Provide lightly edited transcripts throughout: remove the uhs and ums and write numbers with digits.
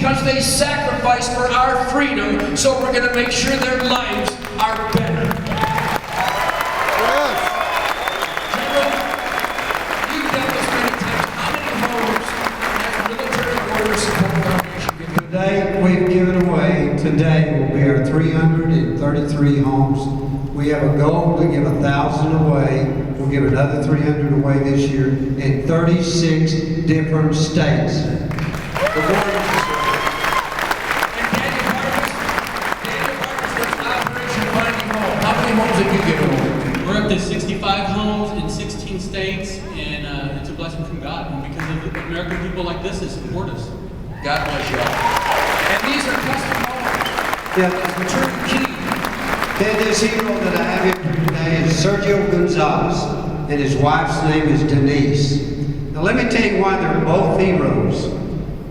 because they sacrificed for our freedom, so we're going to make sure their lives are better. General, you've done this many times. How many homes has Military Border Support Foundation given? Today, we've given away, today will be our 333 homes. We have a goal to give 1,000 away. We'll give another 300 away this year in 36 different states. And Daniel Harvest does Operation Finding Home. How many homes did you give away? We're up to 65 homes in 16 states, and it's a blessing from God. And because of American people like this that support us. God bless you all. And these are custom homes. Yeah. The turnkey. Then this hero that I have here today is Sergio Gonzalez, and his wife's name is Denise. Now let me tell you why they're both heroes.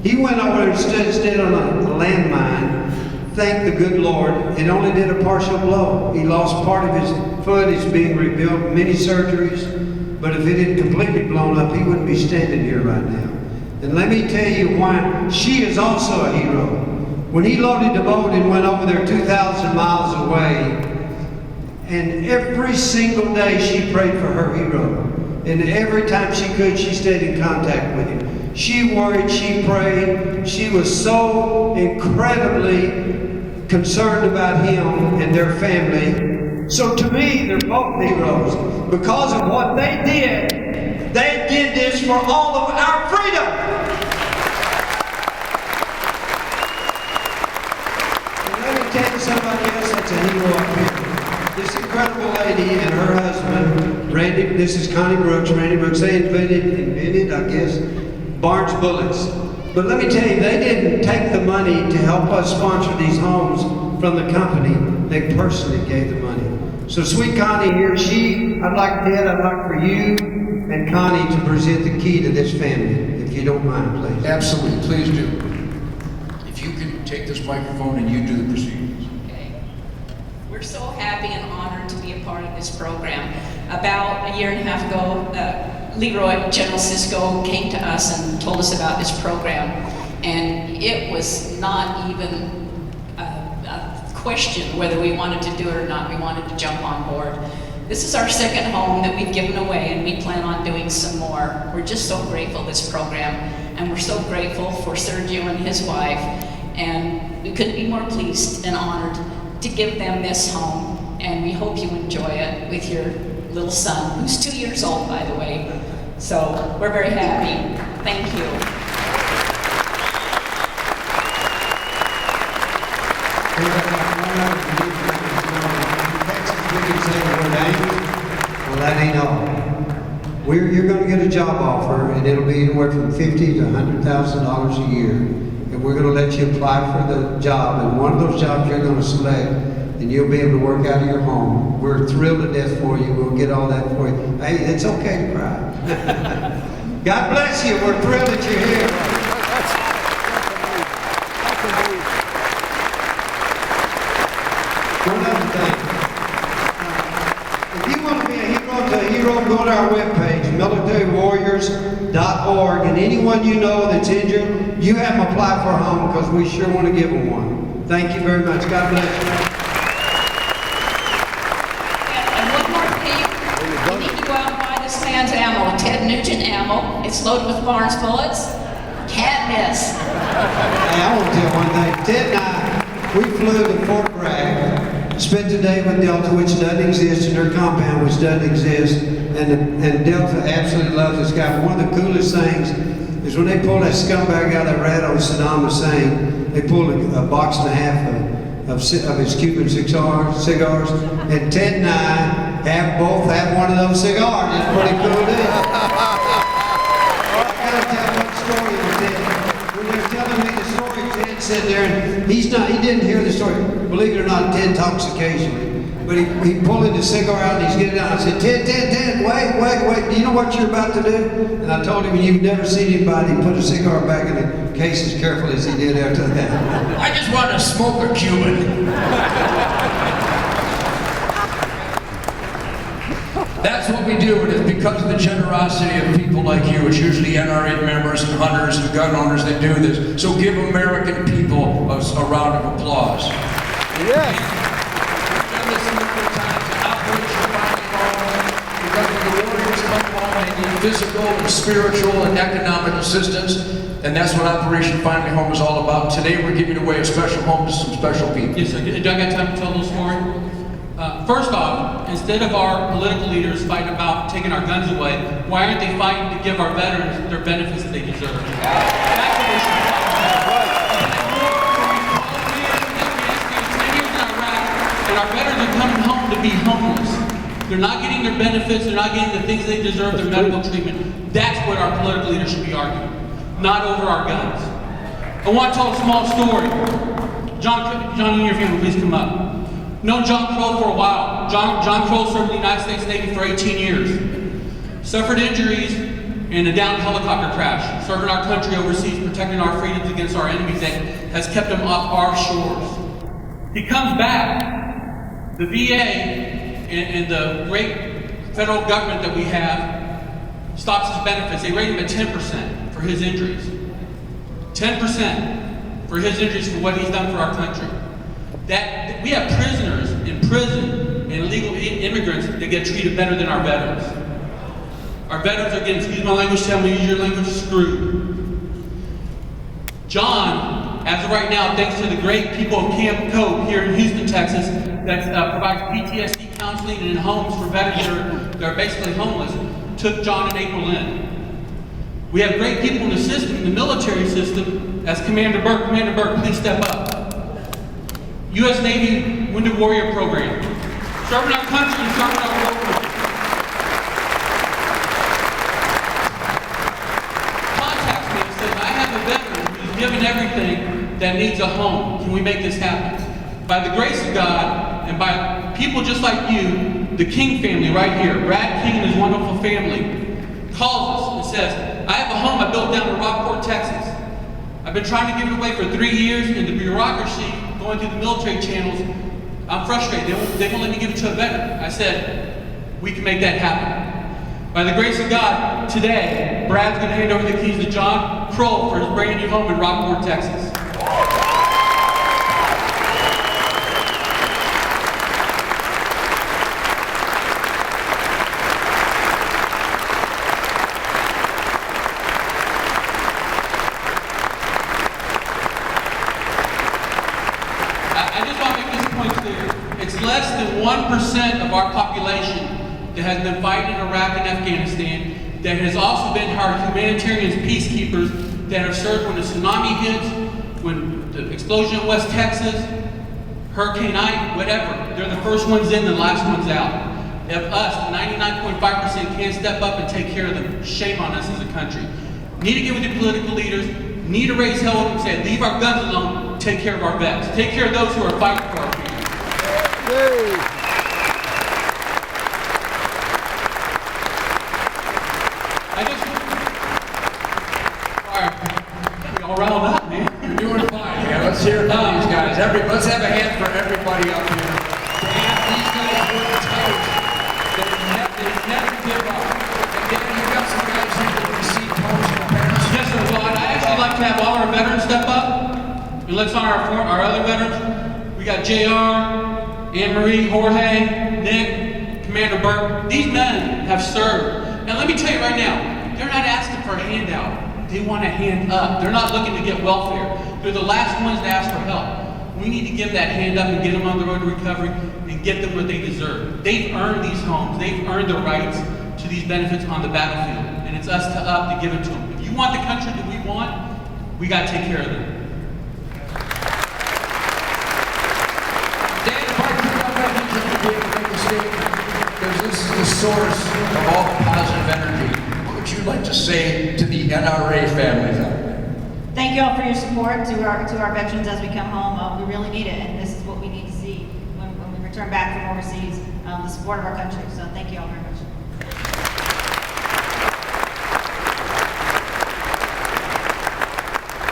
He went over there and stood on a landmine, thank the good Lord. It only did a partial blow. He lost part of his foot, it's being rebuilt, many surgeries, but if it had completely blown up, he wouldn't be standing here right now. And let me tell you why she is also a hero. When he loaded the boat and went over there 2,000 miles away, and every single day she prayed for her hero. And every time she could, she stayed in contact with him. She worried, she prayed. She was so incredibly concerned about him and their family. So to me, they're both heroes. Because of what they did this for all of our freedom. Somebody else that's a hero up here. This incredible lady and her husband, Randy, this is Connie Brooks, Randy Brooks, they invented, I guess, Barnes bullets. But let me tell you, they didn't take the money to help us sponsor these homes from the company. They personally gave the money. So sweet Connie here, I'd like for you and Connie to present the key to this family, if you don't mind, please. Absolutely, please do. If you can take this microphone and you do the procedure. We're so happy and honored to be a part of this program. About a year and a half ago, Leroy, General Cisco, came to us and told us about this program. And it was not even a question whether we wanted to do it or not. We wanted to jump on board. This is our second home that we've given away, and we plan on doing some more. We're just so grateful for this program, and we're so grateful for Sergio and his wife. And we couldn't be more pleased and honored to give them this home, and we hope you enjoy it with your little son, who's 2 years old, by the way. So we're very happy. Thank you. Well, that ain't all. You're going to get a job offer, and it'll be anywhere from $50,000 to $100,000 a year. And we're going to let you apply for the job, and one of those jobs you're going to select, and you'll be able to work out of your home. We're thrilled to death for you. We'll get all that for you. Hey, it's okay to cry. God bless you. We're thrilled that you're here. One other thing. If you want to be a hero, go to our webpage, militarywarriors.org, and anyone you know that's injured, you have them apply for a home, because we sure want to give them one. Thank you very much. God bless you. And one more thing, you need to go out and buy this man's ammo, Ted Nugent ammo. It's loaded with Barnes bullets. Can't miss. Hey, I want to tell one thing. Ted and I, we flew to Fort Bragg, spent the day with Delta, which doesn't exist, and their compound, which doesn't exist. And Delta absolutely loves this guy. But one of the coolest things is when they pull that scumbag out that rat on Saddam Hussein, they pull a box and a half of his Cuban cigars, and Ted and I both have one of those cigars. It's pretty cool deal. I gotta tell one story with Ted. When they were telling me the story, Ted sat there and he didn't hear the story. Believe it or not, Ted talks occasionally. But he pulled the cigar out and he's getting it out. I said, Ted, wait. Do you know what you're about to do? And I told him, you've never seen anybody put a cigar back in the case as carefully as he did after that. I just want to smoke a Cuban. That's what we do, and it's because of the generosity of people like you. It's usually NRA members and hunters and gun owners that do this. So give American people a round of applause. Yes. We've done this a number of times. Operation Finding Home, because when the warriors come home, they need physical and spiritual and economic assistance, and that's what Operation Finding Home is all about. Today we're giving away a special home to some special people. Yes, sir. Do I got time to tell a little story? First off, instead of our political leaders fighting about taking our guns away, why aren't they fighting to give our veterans their benefits that they deserve? That's what we should be fighting for. And our veterans are coming home to be homeless. They're not getting their benefits, they're not getting the things they deserve, their medical treatment. That's what our political leaders should be arguing, not over our guns. I want to tell a small story. John, in your family, please come up. Known John Crow for a while. John Crow served in the United States Navy for 18 years. Suffered injuries in a downed helicopter crash. Serving our country overseas, protecting our freedoms against our enemies that has kept him off our shores. He comes back. The VA and the great federal government that we have stops his benefits. They rate him at 10% for his injuries. 10% for his injuries for what he's done for our country. That we have prisoners in prison and illegal immigrants that get treated better than our veterans. Our veterans are getting, excuse my language, tell me use your language, screwed. John, as of right now, thanks to the great people of Camp Cope here in Houston, Texas, that provides PTSD counseling and homes for veterans that are basically homeless, took John and April in. We have great people in the system, in the military system, as Commander Burke. Commander Burke, please step up. U.S. Navy Wounded Warrior Program. Serving our country and serving our world. Contacts me and says, I have a veteran who's given everything that needs a home. Can we make this happen? By the grace of God and by people just like you, the King family right here, Brad King and his wonderful family, calls us and says, I have a home I built down in Rockport, Texas. I've been trying to give it away for 3 years, and the bureaucracy going through the military channels, I'm frustrated. They won't let me give it to a veteran. I said, we can make that happen. By the grace of God, today, Brad's going to hand over the keys to John Kroll for his brand new home in Rockport, Texas. Less than 1% of our population that has been fighting in Iraq and Afghanistan, that has also been our humanitarian peacekeepers that have served when the tsunami hits, when the explosion in West Texas, Hurricane Ike, whatever. They're the first ones in, the last ones out. If us, 99.5%, can't step up and take care of them, shame on us as a country. Need to get with the political leaders, need to raise hell and say, leave our guns alone, take care of our vets. Take care of those who are fighting for our freedom. All riled up, man. You're doing fine, man. Let's hear it from these guys. Let's have a hand for everybody up here. Dan, these guys work tough. They never give up. And Dan, you've got some guys here that received homes from parents. Yes, sir. Well, I'd actually like to have all our veterans step up. And let's honor our other veterans. We got JR, Anne-Marie, Jorge, Nick, Commander Burke. These men have served. Now let me tell you right now, they're not asking for a handout. They want a hand up. They're not looking to get welfare. They're the last ones to ask for help. We need to give that hand up and get them on the road to recovery and get them what they deserve. They've earned these homes. They've earned the rights to these benefits on the battlefield. And it's us to give it to them. If you want the country that we want, we got to take care of them. Dan, if I could come back into the game and make a statement, because this is the source of all the positive energy. What would you like to say to the NRA families out there? Thank you all for your support to our veterans as we come home. We really need it, and this is what we need to see when we return back from overseas, the support of our country. So thank you all very much.